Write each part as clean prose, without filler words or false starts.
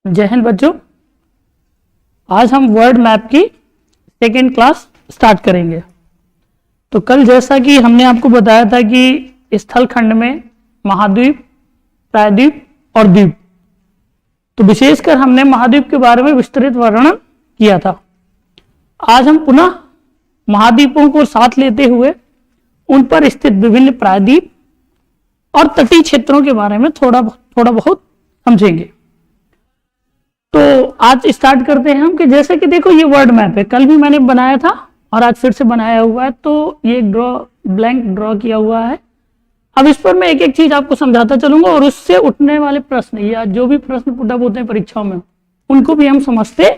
जय हिंद बच्चों। आज हम वर्ल्ड मैप की सेकेंड क्लास स्टार्ट करेंगे। तो कल जैसा कि हमने आपको बताया था कि स्थल खंड में महाद्वीप, प्रायद्वीप और द्वीप, तो विशेषकर हमने महाद्वीप के बारे में विस्तृत वर्णन किया था। आज हम पुनः महाद्वीपों को साथ लेते हुए उन पर स्थित विभिन्न प्रायद्वीप और तटीय क्षेत्रों के बारे में थोड़ा बहुत समझेंगे। तो आज स्टार्ट करते हैं हम कि जैसे कि देखो ये वर्ल्ड मैप है, कल भी मैंने बनाया था और आज फिर से बनाया हुआ है। तो ये ब्लैंक ड्रॉ किया हुआ है। अब इस पर मैं एक एक चीज आपको समझाता चलूंगा और उससे उठने वाले प्रश्न या जो भी प्रश्न पुटअप होते हैं परीक्षाओं में उनको भी हम समझते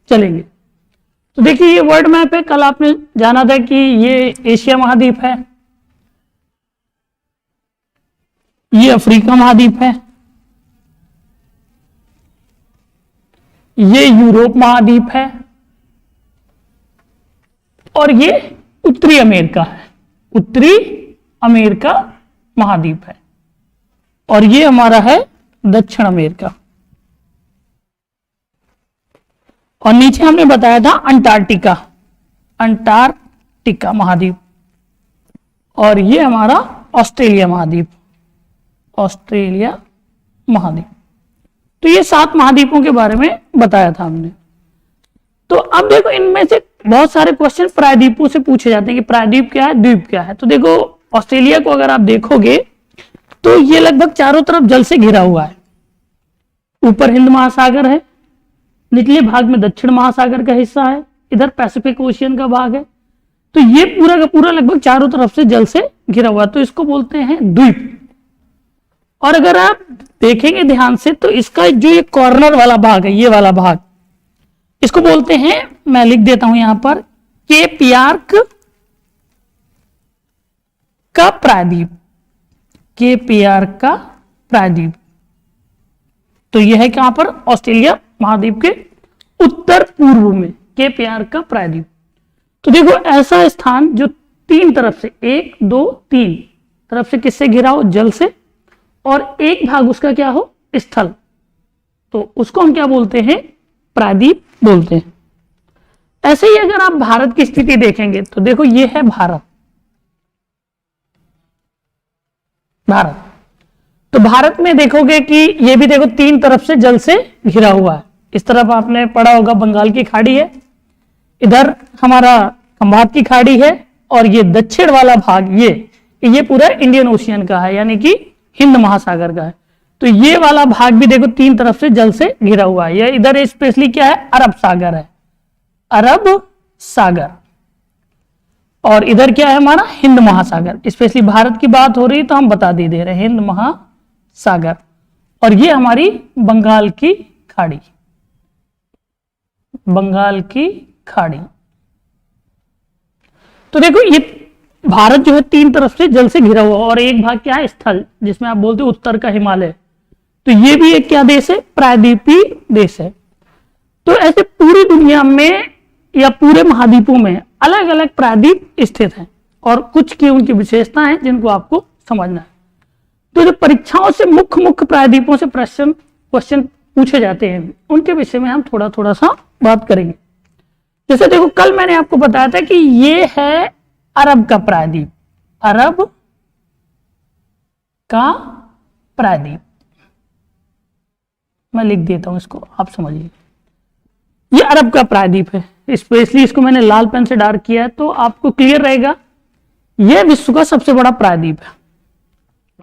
चलेंगे। तो देखिए ये वर्ल्ड मैप है। कल आपने जाना था कि ये एशिया महाद्वीप है, ये अफ्रीका महाद्वीप है, ये यूरोप महाद्वीप है और ये उत्तरी अमेरिका है, उत्तरी अमेरिका महाद्वीप है और ये हमारा है दक्षिण अमेरिका। और नीचे हमने बताया था अंटार्कटिका महाद्वीप और ये हमारा ऑस्ट्रेलिया महाद्वीप, ऑस्ट्रेलिया महाद्वीप। तो ये 7 महाद्वीपों के बारे में बताया था हमने। तो अब देखो इनमें से बहुत सारे क्वेश्चन प्रायद्वीपों से पूछे जाते हैं कि प्रायद्वीप क्या है, द्वीप क्या है। तो देखो ऑस्ट्रेलिया को अगर आप देखोगे तो ये लगभग चारों तरफ जल से घिरा हुआ है। ऊपर हिंद महासागर है, निचले भाग में दक्षिण महासागर का हिस्सा है, इधर पैसिफिक ओशियन का भाग है। तो ये पूरा का पूरा लगभग चारों तरफ से जल से घिरा हुआ है, तो इसको बोलते हैं द्वीप। और अगर आप देखेंगे ध्यान से तो इसका जो ये कॉर्नर वाला भाग है, ये वाला भाग, इसको बोलते हैं, मैं लिख देता हूं यहां पर, केप यार्क का प्रायद्वीप, केप यार्क का प्रायद्वीप। तो यह है कहां पर, ऑस्ट्रेलिया महाद्वीप के उत्तर पूर्व में केप यार्क का प्रायद्वीप। तो देखो ऐसा स्थान जो 3 तरफ से, 1 2 3 तरफ से किससे घिरा हो, जल से, और एक भाग उसका क्या हो, स्थल, तो उसको हम क्या बोलते हैं, प्रायद्वीप बोलते हैं। ऐसे ही अगर आप भारत की स्थिति देखेंगे तो देखो ये है भारत। तो भारत में देखोगे कि ये भी देखो 3 तरफ से जल से घिरा हुआ है। इस तरफ आपने पढ़ा होगा बंगाल की खाड़ी है, इधर हमारा खंभात की खाड़ी है और ये दक्षिण वाला भाग ये पूरा इंडियन ओशियन का है, यानी कि हिंद महासागर का है। तो ये वाला भाग भी देखो 3 तरफ से जल से घिरा हुआ है। ये इधर स्पेशली क्या है, अरब सागर है, अरब सागर। और इधर क्या है हमारा, हिंद महासागर। स्पेशली भारत की बात हो रही तो हम बता दे रहे हैं, हिंद महासागर। और ये हमारी बंगाल की खाड़ी, बंगाल की खाड़ी। तो देखो ये भारत जो है 3 तरफ से जल से घिरा हुआ और एक भाग क्या है, स्थल, जिसमें आप बोलते हो उत्तर का हिमालय। तो ये भी एक क्या देश है, प्रायद्वीपीय देश है। तो ऐसे पूरी दुनिया में या पूरे महाद्वीपों में अलग अलग प्रायद्वीप स्थित हैं और कुछ की उनकी विशेषताएं हैं जिनको आपको समझना है। तो जो परीक्षाओं से मुख्य प्रायद्वीपों से क्वेश्चन पूछे जाते हैं उनके विषय में हम थोड़ा सा बात करेंगे। जैसे देखो कल मैंने आपको बताया था कि ये है अरब का प्रायद्वीप, अरब का प्रायद्वीप। मैं लिख देता हूं इसको, आप समझिए। ये अरब का प्रायद्वीप है, स्पेशली इसको मैंने लाल पेन से डार्क किया है तो आपको क्लियर रहेगा। यह विश्व का सबसे बड़ा प्रायद्वीप है।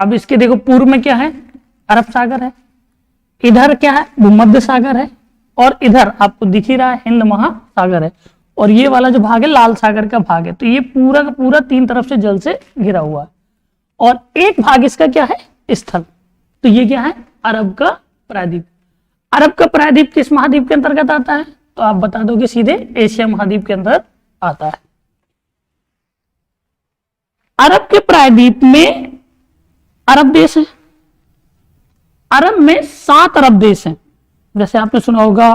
अब इसके देखो पूर्व में क्या है, अरब सागर है, इधर क्या है, भूमध्य सागर है, और इधर आपको दिख ही रहा है हिंद महासागर है, और ये वाला जो भाग है लाल सागर का भाग है। तो ये पूरा का पूरा 3 तरफ से जल से घिरा हुआ है और एक भाग इसका क्या है, स्थल। तो ये क्या है, अरब का प्रायद्वीप। अरब का प्रायद्वीप किस महाद्वीप के अंतर्गत आता है, तो आप बता दोगे सीधे एशिया महाद्वीप के अंदर आता है। अरब के प्रायद्वीप में अरब देश है, अरब में 7 अरब देश हैं। जैसे आपने सुना होगा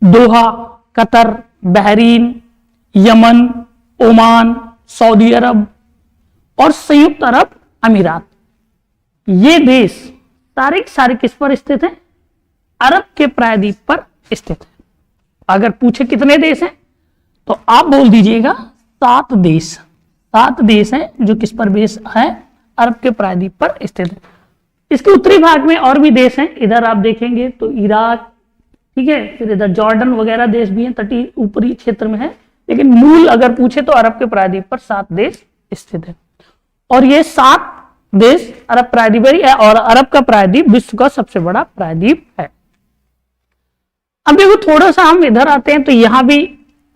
Doha, Qatar, Bahrain, Yemen, Oman, Saudi Arab और संयुक्त अरब अमीरात। ये देश सारे किस पर स्थित है, अरब के प्रायद्वीप पर स्थित है। अगर पूछे कितने देश हैं तो आप बोल दीजिएगा 7 देश। 7 देश हैं जो किस पर बेस है, अरब के प्रायद्वीप पर स्थित है। इसके उत्तरी भाग में और भी देश हैं, इधर आप देखेंगे तो इराक, ठीक है, फिर इधर जॉर्डन वगैरह देश भी हैं, तटीय ऊपरी क्षेत्र में है, लेकिन मूल अगर पूछे तो अरब के प्रायद्वीप पर 7 देश स्थित है। और ये 7 देश अरब प्रायद्वीप है और अरब का प्रायद्वीप विश्व का सबसे बड़ा प्रायद्वीप है। अब देखो थोड़ा सा हम इधर आते हैं तो यहां भी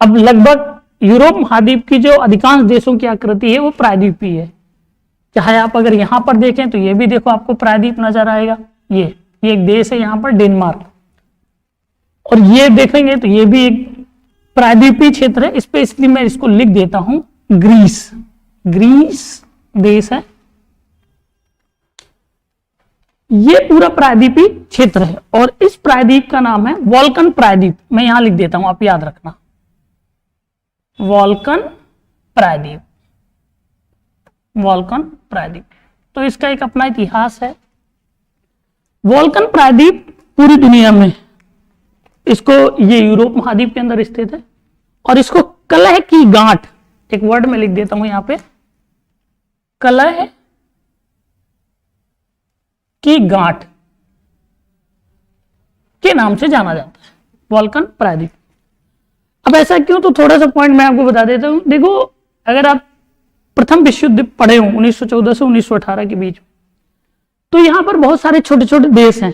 अब लगभग यूरोप महाद्वीप की जो अधिकांश देशों की आकृति है वो प्रायद्वीपीय है। चाहे आप अगर यहां पर देखें तो ये भी देखो आपको प्रायद्वीप नजर आएगा, ये एक देश है यहां पर डेनमार्क, और ये देखेंगे तो ये भी एक प्रायद्वीपीय क्षेत्र है। इस पे इसलिए मैं इसको लिख देता हूं ग्रीस। ग्रीस देश है, ये पूरा प्रायद्वीपीय क्षेत्र है और इस प्रायद्वीप का नाम है वॉल्कन प्रायद्वीप। मैं यहां लिख देता हूं, आप याद रखना, वॉल्कन प्रायद्वीप, वॉल्कन प्रायद्वीप। तो इसका एक अपना इतिहास है। वॉल्कन प्रायद्वीप पूरी दुनिया में, इसको ये यूरोप महाद्वीप के अंदर स्थित है और इसको कलह की गांठ, एक वर्ड में लिख देता हूं यहां पे, कलह की गांठ के नाम से जाना जाता है, वॉल्कन प्रायद्वीप। अब ऐसा क्यों, तो थोड़ा सा पॉइंट मैं आपको बता देता हूं। देखो अगर आप प्रथम विश्व युद्ध पढ़े हो 1914 से 1918 के बीच, तो यहां पर बहुत सारे छोटे छोटे देश हैं,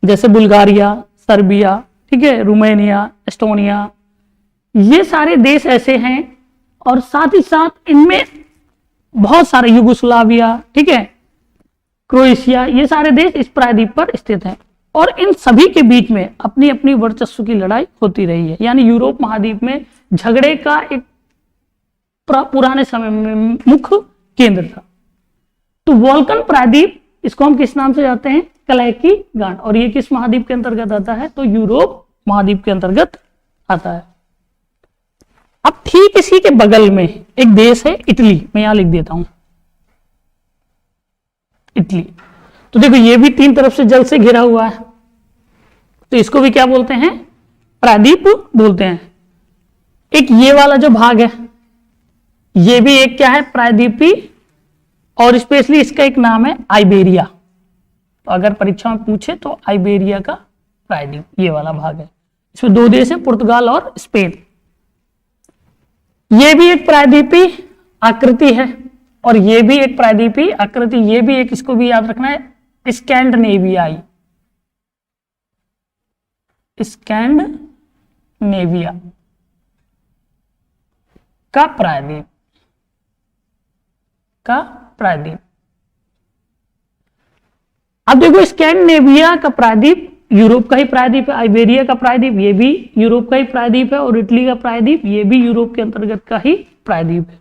जैसे बुल्गारिया, सर्बिया, ठीक है, रोमानिया, एस्टोनिया, ये सारे देश ऐसे हैं। और साथ ही साथ इनमें बहुत सारे यूगोस्लाविया, ठीक है, क्रोएशिया, ये सारे देश इस प्रायद्वीप पर स्थित हैं और इन सभी के बीच में अपनी अपनी वर्चस्व की लड़ाई होती रही है। यानी यूरोप महाद्वीप में झगड़े का एक पुराने समय में मुख्य केंद्र था। तो वॉल्कन प्रायद्वीप, इसको हम किस नाम से जानते हैं, कलह की गांठ, और ये किस महाद्वीप के अंतर्गत आता है, तो यूरोप महाद्वीप के अंतर्गत आता है। अब ठीक इसी के बगल में एक देश है इटली, मैं यहां लिख देता हूं इटली। तो देखो ये भी 3 तरफ से जल से घिरा हुआ है, तो इसको भी क्या बोलते हैं, प्रायद्वीप बोलते हैं। एक ये वाला जो भाग है ये भी एक क्या है, प्रायद्वीपी, और स्पेशली इसका एक नाम है आइबेरिया। तो अगर परीक्षा में पूछे तो आइबेरिया का प्रायद्वीप ये वाला भाग है। इसमें 2 देश हैं, पुर्तगाल और स्पेन। ये भी एक प्रायद्वीपी आकृति है और ये भी एक प्रायद्वीपी आकृति, ये भी एक, इसको भी याद रखना है, स्कैंडिनेवियाई, स्कैंडिनेविया का प्रायद्वीप, का प्रायद्वीप। अब देखो स्कैंडिनेविया का प्रायद्वीप यूरोप का ही प्रायद्वीप है, आइबेरिया का प्रायद्वीप ये भी यूरोप का ही प्रायद्वीप है, और इटली का प्रायद्वीप ये भी यूरोप के अंतर्गत का ही प्रायद्वीप है।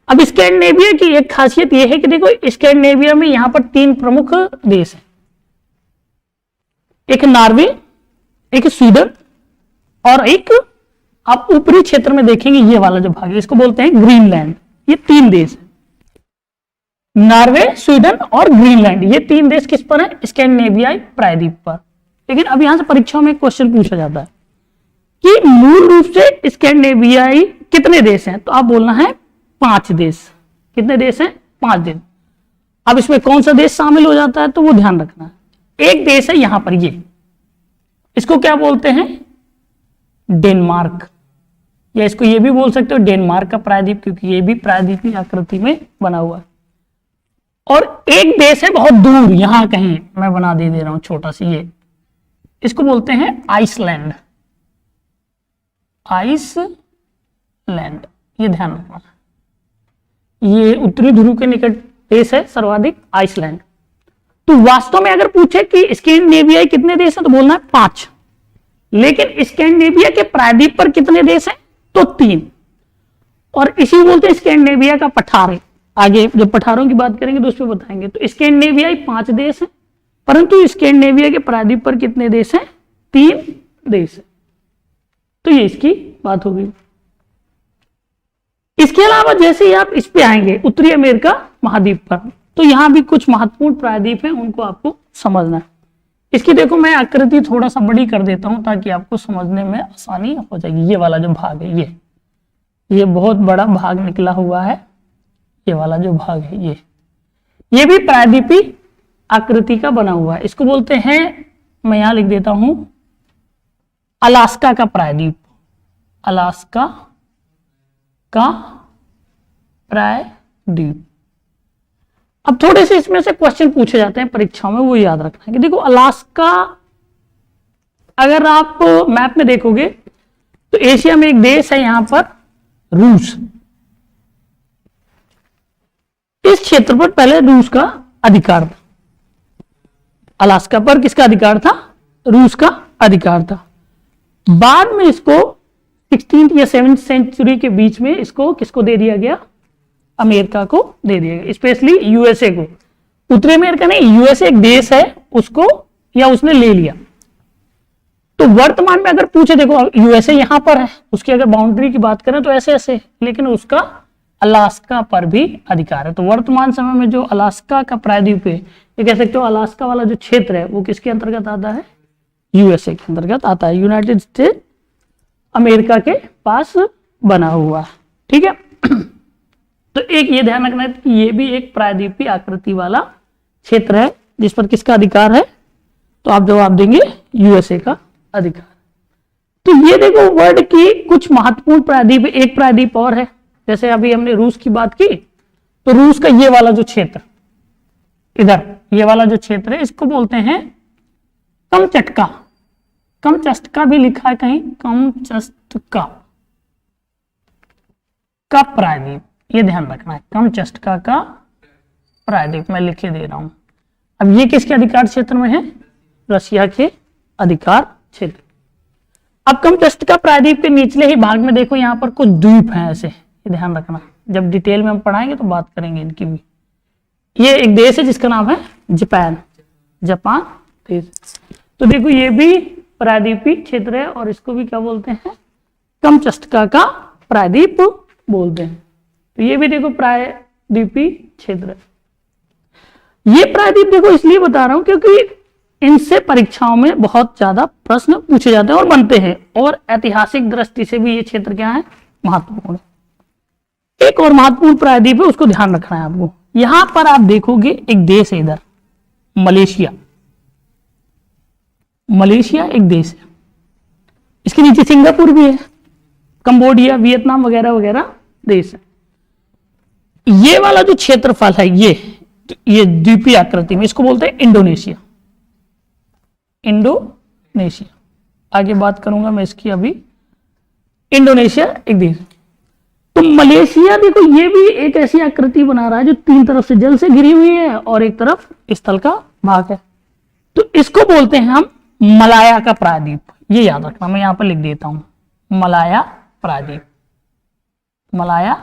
अब स्कैंडिनेविया की एक खासियत यह है कि देखो स्कैंडिनेविया में यहां पर 3 प्रमुख देश हैं, एक नॉर्वे, एक स्वीडन और एक आप ऊपरी क्षेत्र में देखेंगे ये वाला जो भाग है इसको बोलते हैं ग्रीनलैंड। ये 3 देश है, नॉर्वे, स्वीडन और ग्रीनलैंड, ये 3 देश किस पर है, स्कैंडिनेवियाई प्रायद्वीप पर। लेकिन अब यहां से परीक्षाओं में क्वेश्चन पूछा जाता है कि मूल रूप से स्कैंडिनेवियाई कितने देश हैं, तो आप बोलना है 5 देश। कितने देश हैं, 5 देश। अब इसमें कौन सा देश शामिल हो जाता है तो वो ध्यान रखना है। एक देश है यहां पर, ये इसको क्या बोलते हैं, डेनमार्क, या इसको ये भी बोल सकते हो डेनमार्क का प्रायद्वीप, क्योंकि ये भी प्रायद्वीप की आकृति में बना हुआ है। और एक देश है बहुत दूर, यहां कहीं मैं बना दे रहा हूं छोटा सा, ये इसको बोलते हैं आइसलैंड, आइसलैंड, ये ध्यान रखना। ये उत्तरी ध्रुव के निकट देश है सर्वाधिक, आइसलैंड। तो वास्तव में अगर पूछे कि स्कैंडिनेविया कितने देश हैं तो बोलना है 5, लेकिन स्कैंडिनेविया के प्रायद्वीप पर कितने देश हैं तो 3, और इसी बोलते हैं स्कैंडिनेविया का पठार। आगे जब पठारों की बात करेंगे तो उस पर बताएंगे। तो स्कैंडिनेविया 5 देश हैं, परंतु स्कैंडिनेविया के प्रायद्वीप पर कितने देश हैं, 3 देश हैं। तो ये इसकी बात हो गई। इसके अलावा जैसे ही आप इस पे आएंगे उत्तरी अमेरिका महाद्वीप पर, तो यहां भी कुछ महत्वपूर्ण प्रायद्वीप हैं, उनको आपको समझना है। इसकी देखो मैं आकृति थोड़ा सा बड़ी कर देता हूं ताकि आपको समझने में आसानी हो जाएगी। ये वाला जो भाग है ये बहुत बड़ा भाग निकला हुआ है। ये वाला जो भाग है ये भी प्रायद्वीपीय आकृति का बना हुआ है। इसको बोलते हैं, मैं यहां लिख देता हूं, अलास्का का प्रायद्वीप। अलास्का का प्रायद्वीप। अब थोड़े से इसमें से क्वेश्चन पूछे जाते हैं परीक्षाओं में, वो याद रखना है कि देखो अलास्का, अगर आप मैप में देखोगे तो एशिया में एक देश है यहां पर रूस। इस क्षेत्र पर पहले रूस का अधिकार था। अलास्का पर किसका अधिकार था? रूस का अधिकार था। बाद में इसको 16th या 7th सेंचुरी के बीच में इसको किसको दे दिया गया? अमेरिका को दे दिया गया, स्पेशली यूएसए को। उत्तरी अमेरिका नहीं, यूएसए एक देश है, उसको या उसने ले लिया। तो वर्तमान में अगर पूछे, देखो यूएसए यहां पर है, उसकी अगर बाउंड्री की बात करें तो ऐसे ऐसे, लेकिन उसका अलास्का पर भी अधिकार है। तो वर्तमान समय में जो अलास्का का प्रायद्वीप है, ये कह सकते हो अलास्का वाला जो क्षेत्र है वो किसके अंतर्गत आता है? यूएसए के अंतर्गत आता है। यूनाइटेड स्टेट अमेरिका के पास बना हुआ, ठीक है। तो एक ये ध्यान रखना है कि ये भी एक प्रायद्वीपीय आकृति वाला क्षेत्र है जिस पर किसका अधिकार है? तो आप जवाब देंगे यूएसए का अधिकार। तो ये देखो वर्ल्ड की कुछ महत्वपूर्ण प्रायद्वीप, एक प्रायद्वीप और है। जैसे अभी हमने रूस की बात की, तो रूस का ये वाला जो क्षेत्र, इधर ये वाला जो क्षेत्र है, इसको बोलते हैं कमचटका। कमचटका भी लिखा है कहीं, कमचटका का प्रायद्वीप, ये ध्यान रखना है। कमचटका का प्रायद्वीप मैं लिखे दे रहा हूं। अब ये किसके अधिकार क्षेत्र में है? रशिया के अधिकार क्षेत्र। अब कमचटका प्रायद्वीप के निचले ही भाग में देखो यहां पर कुछ द्वीप हैं ऐसे, ये ध्यान रखना। जब डिटेल में हम पढ़ाएंगे तो बात करेंगे इनकी भी। ये एक देश है जिसका नाम है जापान, जापान देश। तो देखो ये भी प्रायद्वीपीय क्षेत्र है और इसको भी क्या बोलते हैं? कमचटका का प्रायद्वीप बोलते हैं। तो ये भी देखो प्रायद्वीपीय क्षेत्र है। ये प्रायद्वीप देखो इसलिए बता रहा हूं क्योंकि इनसे परीक्षाओं में बहुत ज्यादा प्रश्न पूछे जाते हैं और बनते हैं, और ऐतिहासिक दृष्टि से भी ये क्षेत्र क्या है? महत्वपूर्ण है। एक और महत्वपूर्ण प्रायद्वीप है, उसको ध्यान रखना है आपको। यहां पर आप देखोगे एक देश है इधर, मलेशिया। मलेशिया एक देश है, इसके नीचे सिंगापुर भी है, कंबोडिया, वियतनाम वगैरह वगैरह देश है। ये वाला जो क्षेत्रफल है ये द्वीपीय आकृति में, इसको बोलते हैं इंडोनेशिया। इंडोनेशिया आगे बात करूंगा मैं इसकी अभी। इंडोनेशिया एक देश। तो मलेशिया देखो ये भी एक ऐसी आकृति बना रहा है जो तीन तरफ से जल से घिरी हुई है और एक तरफ स्थल का भाग है। तो इसको बोलते हैं हम मलाया का प्रायद्वीप। ये याद रखना, मैं यहां पर लिख देता हूं, मलाया प्रायद्वीप। मलाया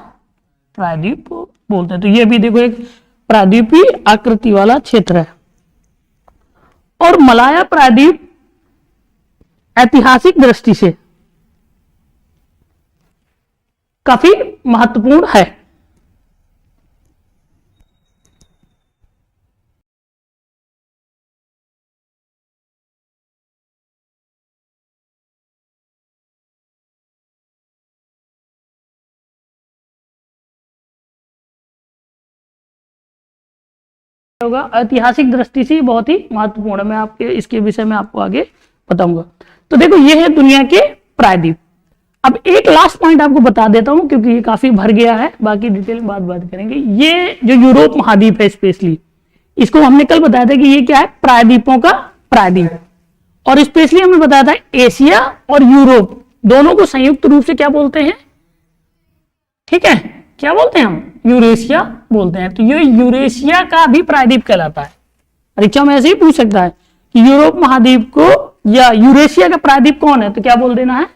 प्रायद्वीप बोलते हैं। तो ये भी देखो एक प्रायद्वीपीय आकृति वाला क्षेत्र है। और मलाया प्रायद्वीप ऐतिहासिक दृष्टि से काफी महत्वपूर्ण है। होगा ऐतिहासिक दृष्टि से बहुत ही महत्वपूर्ण है। मैं आपके इसके विषय में आपको आगे बताऊंगा। तो देखो ये है दुनिया के प्रायद्वीप। अब एक लास्ट पॉइंट आपको बता देता हूं क्योंकि ये काफी भर गया है, बाकी डिटेल में बात करेंगे। ये जो यूरोप महाद्वीप है स्पेशली, इसको हमने कल बताया था कि ये क्या है? प्रायद्वीपों का प्रायद्वीप। और स्पेशली हमने बताया था एशिया और यूरोप दोनों को संयुक्त रूप से क्या बोलते हैं? ठीक है, क्या बोलते हैं हम? यूरेशिया बोलते हैं। तो ये यूरेशिया का भी प्रायद्वीप कहलाता है। परीक्षा में ऐसे ही पूछ सकता है कि यूरोप महाद्वीप को या यूरेशिया का प्रायद्वीप कौन है, तो क्या बोल देना है?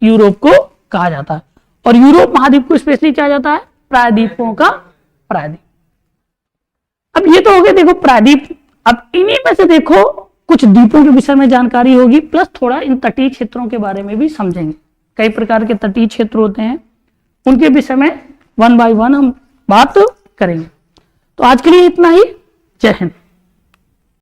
यूरोप को कहा जाता है। और यूरोप महाद्वीप को स्पेशली क्या जाता है? प्रायद्वीपों का प्रायद्वीप। अब ये तो हो गया देखो प्रायद्वीप। अब इन्हीं में से देखो कुछ द्वीपों के विषय में जानकारी होगी, प्लस थोड़ा इन तटीय क्षेत्रों के बारे में भी समझेंगे। कई प्रकार के तटीय क्षेत्र होते हैं, उनके विषय में 1 by 1 हम बात करेंगे। तो आज के लिए इतना ही। जय हिंद।